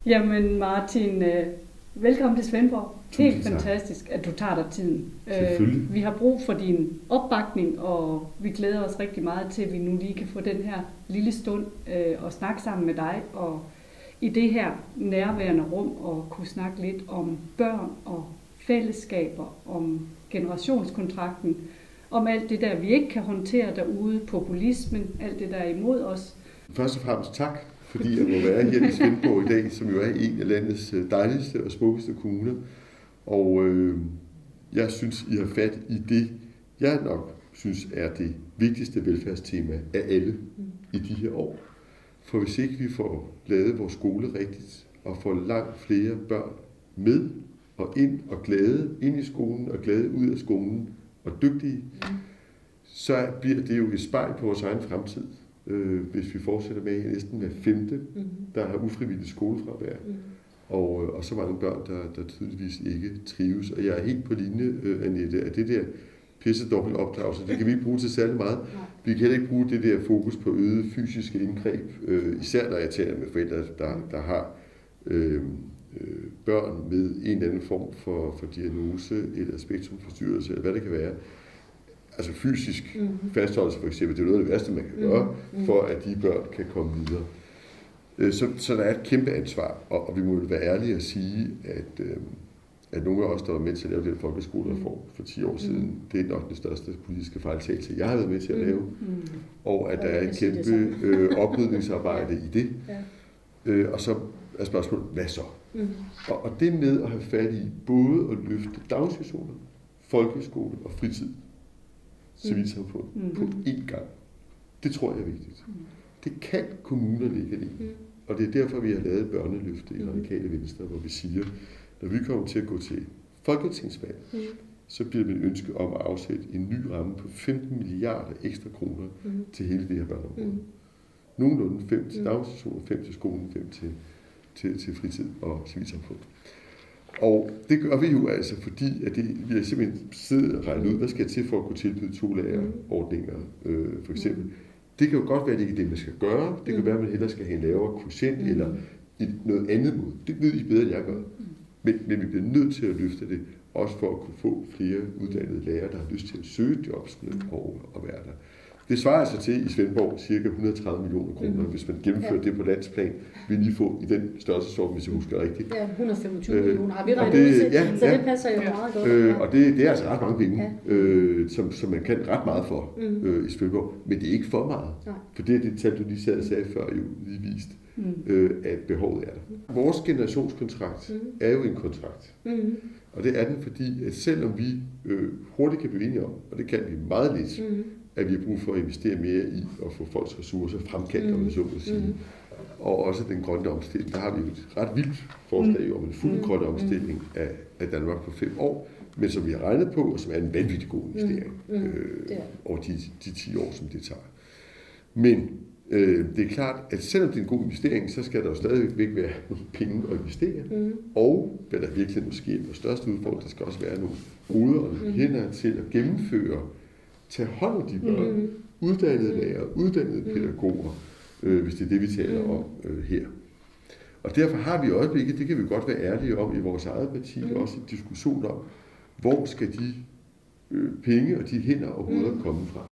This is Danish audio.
Jamen Martin, velkommen til Svendborg. Tusind Helt tak. Fantastisk, at du tager dig tiden. Selvfølgelig. Vi har brug for din opbakning, og vi glæder os rigtig meget til, at vi nu lige kan få den her lille stund og snakke sammen med dig, og i det her nærværende rum, og kunne snakke lidt om børn og fællesskaber, om generationskontrakten, om alt det der, vi ikke kan håndtere derude, populismen, alt det der er imod os. Først og fremmest tak, fordi jeg må være her i Svendborg i dag, som jo er en af landets dejligste og smukkeste kommuner. Og jeg synes, I har fat i det, jeg nok synes er det vigtigste velfærdstema af alle i de her år. For hvis ikke vi får lavet vores skole rigtigt, og får langt flere børn med og ind og glade ind i skolen og glade ud af skolen og dygtige, så bliver det jo et spejl på vores egen fremtid. Hvis vi fortsætter med næsten hver femte, der har ufrivilligt skolefravær, og så mange børn, der tydeligvis ikke trives. Og jeg er helt på linje, Annette, at det der pisse dobbelt opdragelse, det kan vi ikke bruge til særlig meget. Vi kan heller ikke bruge det der fokus på øget fysiske indgreb, især når jeg taler med forældre, der har børn med en eller anden form for diagnose eller spektrumforstyrrelse, eller hvad det kan være. Altså fysisk fastholdelse for eksempel, det er noget af det værste, man kan gøre, for at de børn kan komme videre. Så der er et kæmpe ansvar, og vi må jo være ærlige at sige, at nogle af os, der var med til at lave den folkeskolereform for 10 år siden, det er nok den største politiske fejltagelse, jeg har været med til at lave, og at der er et kæmpe oprydningsarbejde i det. Og så er spørgsmålet, hvad så? Og det med at have fat i både at løfte daginstitutioner, folkeskole og fritid, civilsamfund på én gang. Det tror jeg er vigtigt. Det kan kommunerne ikke alene. Og det er derfor, vi har lavet børneløfte i Radikale Venstre, hvor vi siger, når vi kommer til at gå til folketingsvalg, så bliver det et ønske om at afsætte en ny ramme på 15 milliarder ekstra kroner til hele det her børneområde. Nogenlunde 5 til daginstitutioner, 5 til skolen, 5 til fritid og civilsamfund. Og det gør vi jo altså, fordi at vi har simpelthen siddet og regnet ud, hvad skal til for at kunne tilbyde 2-lærerordninger, for eksempel. Det kan jo godt være, at det ikke er det, man skal gøre. Det kan være, at man hellere skal have en lavere quotient eller noget andet mod. Det ved I bedre, end jeg gør. Men vi bliver nødt til at løfte det, også for at kunne få flere uddannede lærere, der har lyst til at søge jobsene og være der. Det svarer altså til i Svendborg ca. 130 millioner kroner, hvis man gennemfører det på landsplan, vil I få i den størrelsesorden, hvis jeg husker rigtigt. Ja, 125 millioner har vi regnet ud til, så det passer jo meget godt. Og det er altså ret mange penge, som man kan ret meget for i Svendborg, men det er ikke for meget. For det er det tal, du lige sagde før, jo lige vist, at behovet er der. Vores generationskontrakt er jo en kontrakt. Og det er den, fordi at selvom vi hurtigt kan blive enige om, og det kan vi meget lidt, at vi har brug for at investere mere i at få folks ressourcer fremkaldt, om man så må sige. Og også den grønne omstilling. Der har vi jo et ret vildt forslag om en fuld grøn omstilling af Danmark på 5 år, men som vi har regnet på, og som er en vanvittig god investering over de 10 år, som det tager. Men det er klart, at selvom det er en god investering, så skal der jo stadigvæk være nogle penge at investere. Og hvad der virkelig måske er den største udfordring, der skal også være nogle hoveder og nogle hænder til at gennemføre, tage hånd om de børn, uddannede lærere, uddannede pædagoger, hvis det er det, vi taler om her. Og derfor har vi i øjeblikket, det kan vi godt være ærlige om i vores eget parti, også en diskussion om, hvor skal de penge og de hænder og hoveder komme fra.